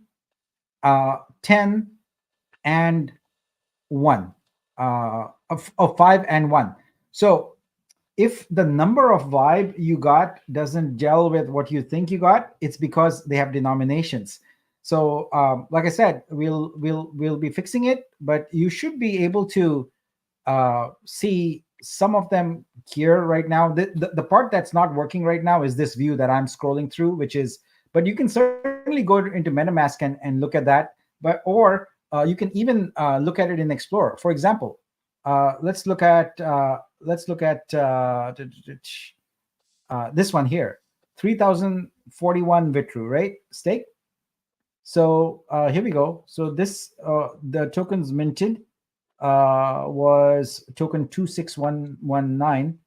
10, and 1, of 5 and 1. So if the number of vibe you got doesn't gel with what you think you got, it's because they have denominations. So like I said, we'll be fixing it, but you should be able to see some of them here right now. The part that's not working right now is this view that I'm scrolling through, which is, but you can certainly go into MetaMask and look at that. Or you can even look at it in Explorer. For example, let's look at this one here, 3,041 Vitru, right? Stake. So here we go. So this the tokens minted was token 26119,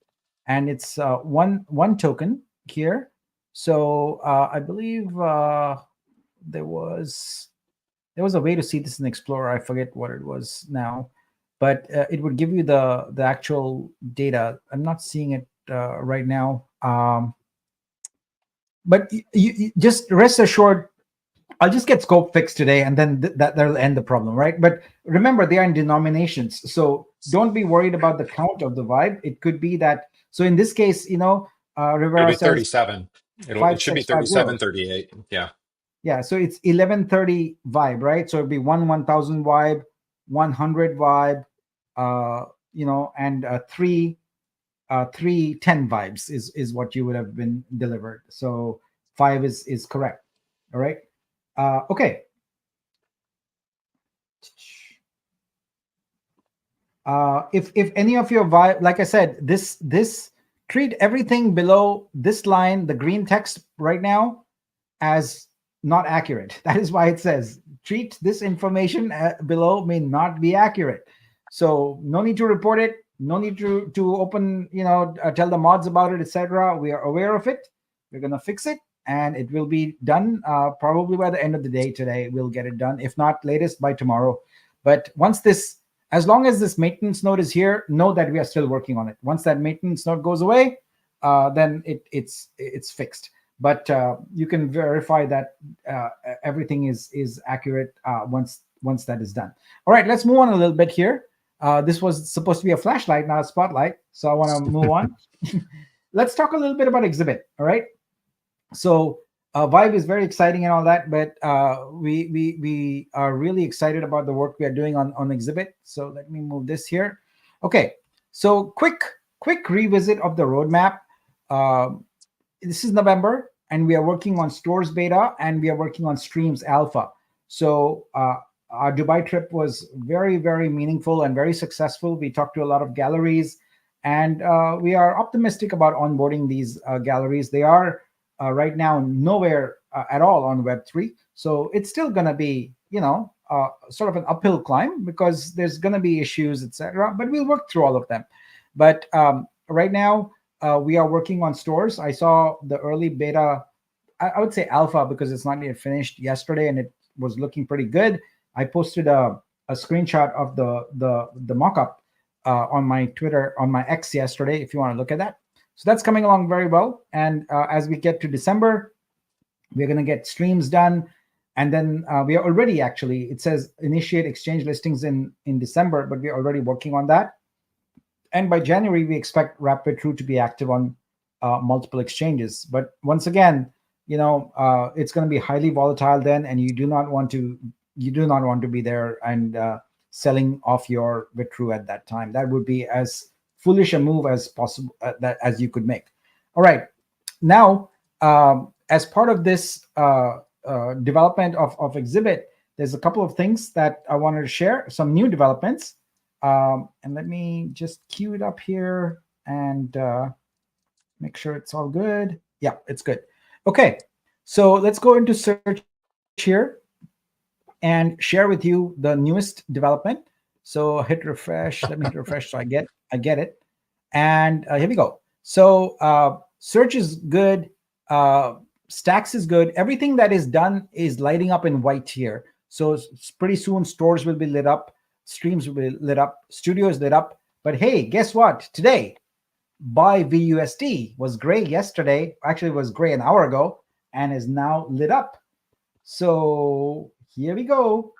and it's one token here. So I believe there was there was a way to see this in Explorer. I forget what it was now, but it would give you the actual data. I'm not seeing it right now. But you just rest assured, I'll just get scope fixed today, and then that'll end the problem, right? But remember, they are in denominations, so don't be worried about the count of the vibe. It could be that. So in this case, It'll Rivera be says 37. It should be 37, 5650. 38. Yeah. Yeah, so it's 1130 vibe, right? So it'd be 1000 vibe, 100 vibe, and three 10 vibes is what you would have been delivered. So five is correct. All right. Okay. If any of your vibe, like I said, this treat everything below this line, the green text right now, as not accurate. That is why it says treat this information below may not be accurate. So no need to report it. No need to open, tell the mods about it, etc. We are aware of it. We're gonna fix it, and it will be done probably by the end of the day today. We'll get it done. If not, latest by tomorrow. But as long as this maintenance node is here, know that we are still working on it. Once that maintenance node goes away, then it's fixed. But you can verify that everything is accurate once that is done. All right, let's move on a little bit here. This was supposed to be a flashlight, not a spotlight, so I want to move on. Let's talk a little bit about Exhibit. All right, so Vibe is very exciting and all that, but we are really excited about the work we are doing on Exhibit. So let me move this here. Okay, so quick revisit of the roadmap. This is November, and we are working on Stores beta, and we are working on Streams alpha. So our Dubai trip was very, very meaningful and very successful. We talked to a lot of galleries, and we are optimistic about onboarding these galleries. They are right now nowhere at all on Web3. So it's still going to be, sort of an uphill climb because there's going to be issues, etc. But we'll work through all of them. But right now, we are working on Stores. I saw the early beta, I would say alpha because it's not yet finished, yesterday, and it was looking pretty good. I posted a screenshot of the mock-up on my Twitter, on my X yesterday, if you want to look at that. So that's coming along very well. And as we get to December, we're going to get Streams done. And then we are already, actually, it says initiate exchange listings in December, but we're already working on that. And by January, we expect Wrap with True to be active on multiple exchanges. But once again, it's going to be highly volatile then, and you do not want to be there and selling off your With-True at that time. That would be as foolish a move as possible as you could make. All right, now as part of this development of Exhibit, there's a couple of things that I wanted to share. Some new developments. And let me just queue it up here and make sure it's all good. Yeah, it's good. Okay, so let's go into search here and share with you the newest development. So hit refresh. Let me hit refresh so I get it. And here we go. So search is good. Stacks is good. Everything that is done is lighting up in white here. So pretty soon Stores will be lit up. Streams will be lit up. Studio is lit up. But hey, guess what? Today, buy VUSD was gray yesterday. Actually, it was gray an hour ago and is now lit up. So here we go.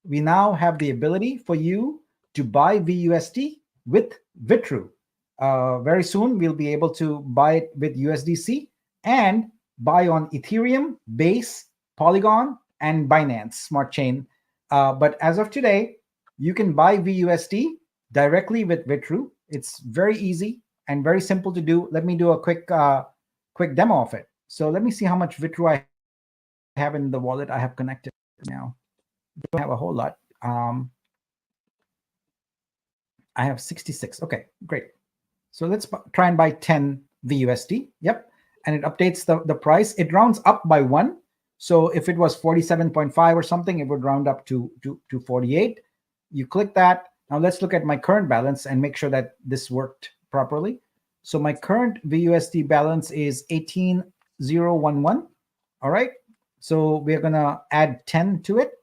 We now have the ability for you to buy VUSD with Vitruveo. Very soon, we'll be able to buy it with USDC and buy on Ethereum, Base, Polygon, and Binance Smart Chain. But as of today, you can buy VUSD directly with Vitruveo. It's very easy and very simple to do. Let me do a quick demo of it. So let me see how much Vitruveo I have in the wallet I have connected now. Don't have a whole lot. I have 66. Okay, great. So let's try and buy 10 VUSD. Yep. And it updates the price. It rounds up by 1. So if it was 47.5 or something, it would round up to 48. You click that. Now let's look at my current balance and make sure that this worked properly. So my current VUSD balance is 18,011. All right. So we're gonna add 10 to it.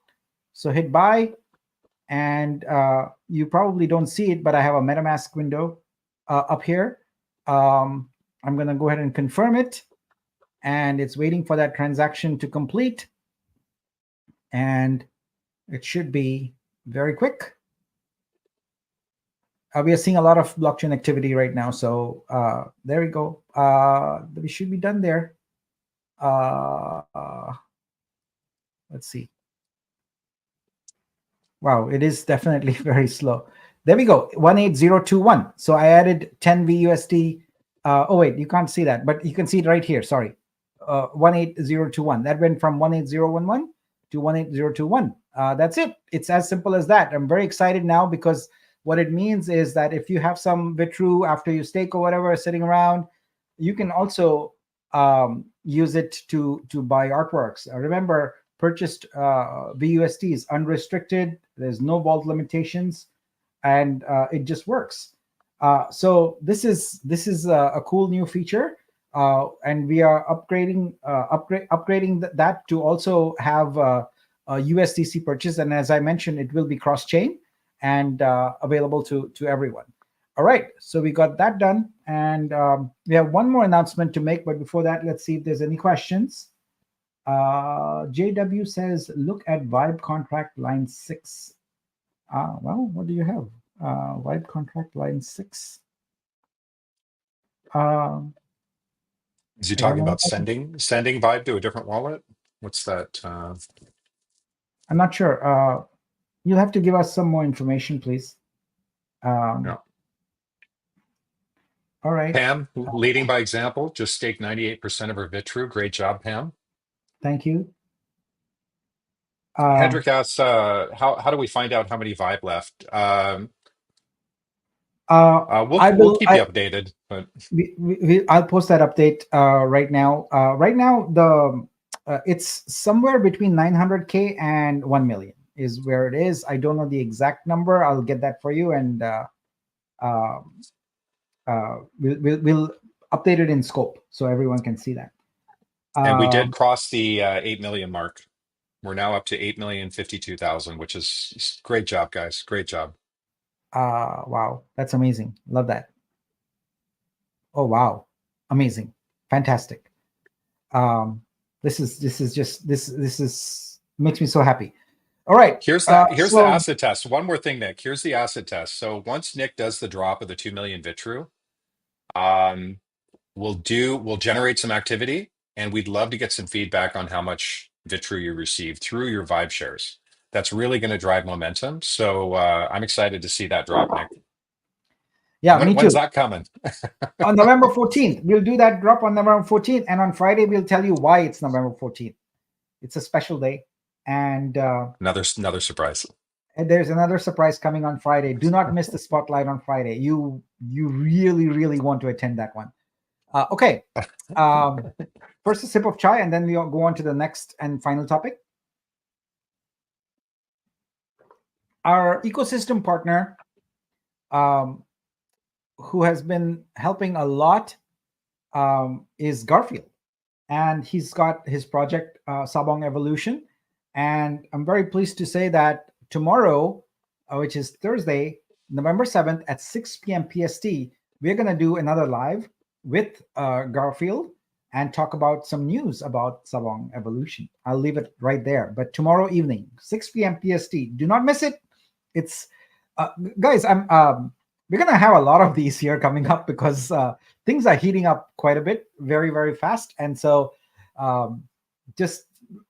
So hit buy, and you probably don't see it, but I have a MetaMask window up here. I'm gonna go ahead and confirm it, and it's waiting for that transaction to complete, and it should be very quick. We are seeing a lot of blockchain activity right now, so there we go. We should be done there. Let's see. Wow, it is definitely very slow. There we go, 18021. So I added 10 VUSD. Oh wait, you can't see that, but you can see it right here. Sorry, 18021. That went from 18011 to 18021. That's it. It's as simple as that. I'm very excited now because what it means is that if you have some Vitru after you stake or whatever sitting around, you can also use it to buy artworks. Remember, purchased VUSDs unrestricted. There's no vault limitations, and it just works. So this is a cool new feature, and we are upgrading that to also have a USDC purchase. And as I mentioned, it will be cross chain and available to everyone. All right, so we got that done, and we have one more announcement to make. But before that, let's see if there's any questions. JW says, look at Vibe contract line 6. Well, what do you have? Vibe contract line 6. Is he I don't talking know. about sending Vibe to a different wallet? What's that? I'm not sure. You'll have to give us some more information, please. No. All right. Pam, leading by example, just staked 98% of her Vitru. Great job, Pam. Thank you. Hendrik asks, how do we find out how many Vibe left? We'll keep you updated, but I'll post that update right now. Right now, it's somewhere between 900K and 1 million is where it is. I don't know the exact number. I'll get that for you, and we'll update it in scope so everyone can see that. And we did cross the 8 million mark. We're now up to 8,052,000, which is great job, guys. Great job. Wow, that's amazing. Love that. Oh wow, amazing, fantastic. This is makes me so happy. All right. Here's the acid test. One more thing, Nick. Here's the acid test. So once Nick does the drop of the 2 million Vitru, we'll generate some activity, and we'd love to get some feedback on how much Vitru you received through your Vibe shares. That's really going to drive momentum. So I'm excited to see that drop, Nick. Yeah, me too. When's that coming? On November 14th. We'll do that drop on November 14th. And on Friday, we'll tell you why it's November 14th. It's a special day. And another surprise. And there's another surprise coming on Friday. Do not miss the spotlight on Friday. You really, really want to attend that one. Okay. First a sip of chai, and then we'll go on to the next and final topic. Our ecosystem partner, who has been helping a lot, is Garfield. And he's got his project, Sabong Evolution. And I'm very pleased to say that tomorrow, which is Thursday, November 7th at 6 p.m. PST, we're going to do another live with Garfield and talk about some news about Sabong Evolution. I'll leave it right there. But tomorrow evening, 6 p.m. PST, do not miss it. It's guys, we're going to have a lot of these here coming up because things are heating up quite a bit, very, very fast. And so just,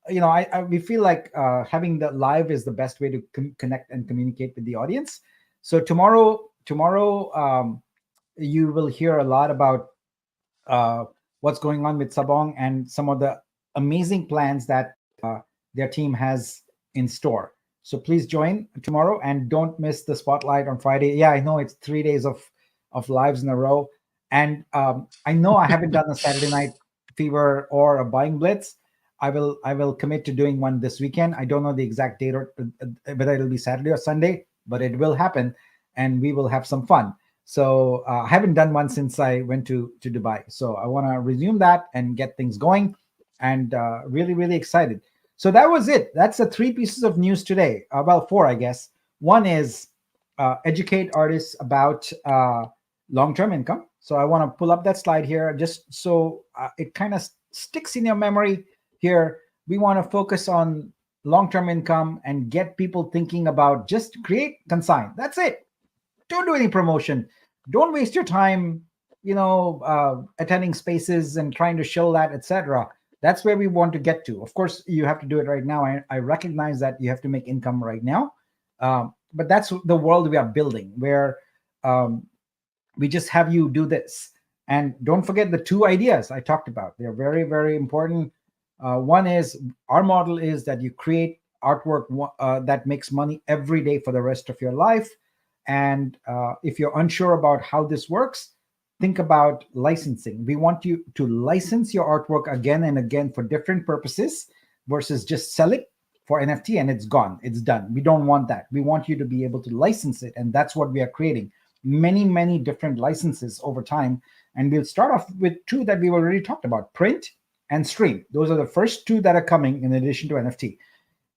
we feel like having the live is the best way to connect and communicate with the audience. So tomorrow, you will hear a lot about what's going on with Sabong and some of the amazing plans that their team has in store. So please join tomorrow and don't miss the spotlight on Friday. Yeah, I know it's 3 days of lives in a row. And I know I haven't done a Saturday Night Fever or a Buying Blitz. I will commit to doing one this weekend. I don't know the exact date or whether it'll be Saturday or Sunday, but it will happen and we will have some fun. So I haven't done one since I went to Dubai. So I want to resume that and get things going. and really, really excited. So that was it. That's the three pieces of news today. Well, four, I guess. One is educate artists about long-term income. So I want to pull up that slide here just so it kind of sticks in your memory here. We want to focus on long-term income and get people thinking about just create, consign. That's it. Don't do any promotion. Don't waste your time, attending spaces and trying to show that, etc. That's where we want to get to. Of course, you have to do it right now. I recognize that you have to make income right now, but that's the world we are building, where um, we just have you do this. And don't forget the two ideas I talked about. They're very, very important. One is our model is that you create artwork that makes money every day for the rest of your life. And if you're unsure about how this works, think about licensing. We want you to license your artwork again and again for different purposes versus just sell it for NFT and it's gone, it's done. We don't want that. We want you to be able to license it. And that's what we are creating, many, many different licenses over time. And we'll start off with two that we've already talked about: print and stream. Those are the first two that are coming in addition to NFT.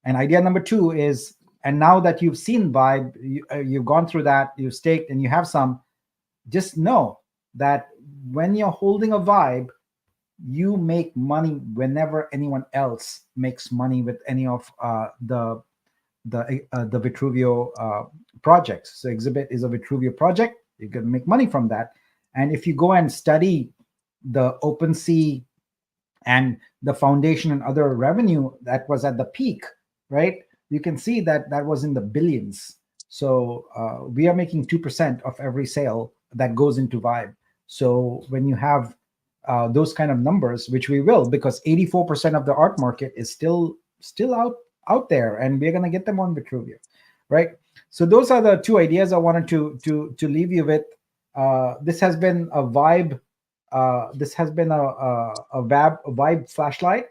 And idea number two is, and now that you've seen Vibe, you've gone through that, you've staked, and you have some, just know that when you're holding a Vibe, you make money whenever anyone else makes money with any of the Vitruveo projects. So Exhibit is a Vitruveo project. You can make money from that. And if you go and study the OpenSea and the foundation and other revenue that was at the peak, right? You can see that that was in the billions. So we are making 2% of every sale that goes into Vibe. So when you have those kind of numbers, which we will, because 84% of the art market is still out there, and we're going to get them on Vitruveo, right? So those are the two ideas I wanted to leave you with. This has been a Vibe. This has been a Vibe flashlight.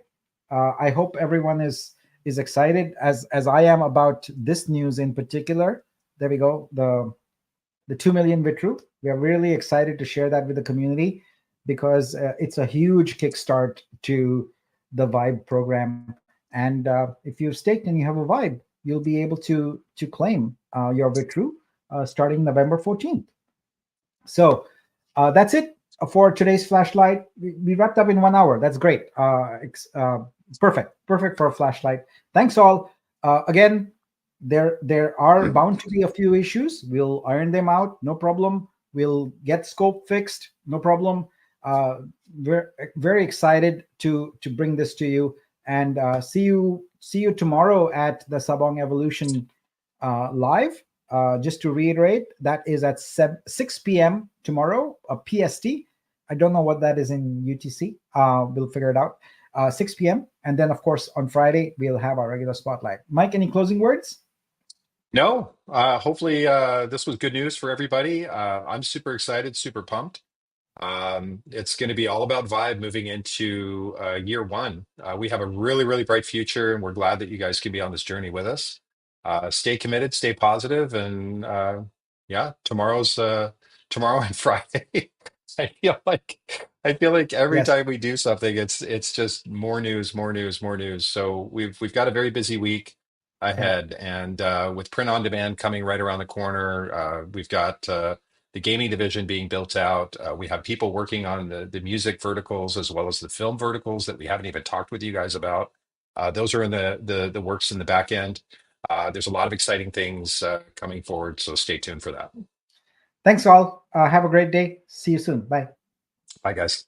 I hope everyone is excited as I am about this news in particular. There we go. The 2 million Vitru. We are really excited to share that with the community because it's a huge kickstart to the Vibe program. And if you've staked and you have a Vibe, you'll be able to claim your Vitru starting November 14th. So that's it for today's flashlight. We wrapped up in 1 hour. That's great. Perfect for a flashlight. Thanks all. Again, there are bound to be a few issues. We'll iron them out, no problem. We'll get scope fixed, no problem. We're very excited to bring this to you, and see you tomorrow at the Sabong Evolution live. Just to reiterate, that is at 6 p.m. tomorrow, PST. I don't know what that is in UTC. We'll figure it out. 6 p.m. And then, of course, on Friday, we'll have our regular spotlight. Mike, any closing words? No, hopefully this was good news for everybody. I'm super excited, super pumped. It's going to be all about Vibe moving into year one. We have a really, really bright future, and we're glad that you guys can be on this journey with us. Stay committed, stay positive, and yeah, tomorrow and Friday. I feel like every Yes. time we do something, it's just more news, more news, more news. So we've got a very busy week Yeah. ahead, and with print on demand coming right around the corner, we've got the gaming division being built out. We have people working on the music verticals as well as the film verticals that we haven't even talked with you guys about. Those are in the works in the back end. There's a lot of exciting things coming forward, so stay tuned for that. Thanks all. Have a great day. See you soon. Bye. Bye, guys.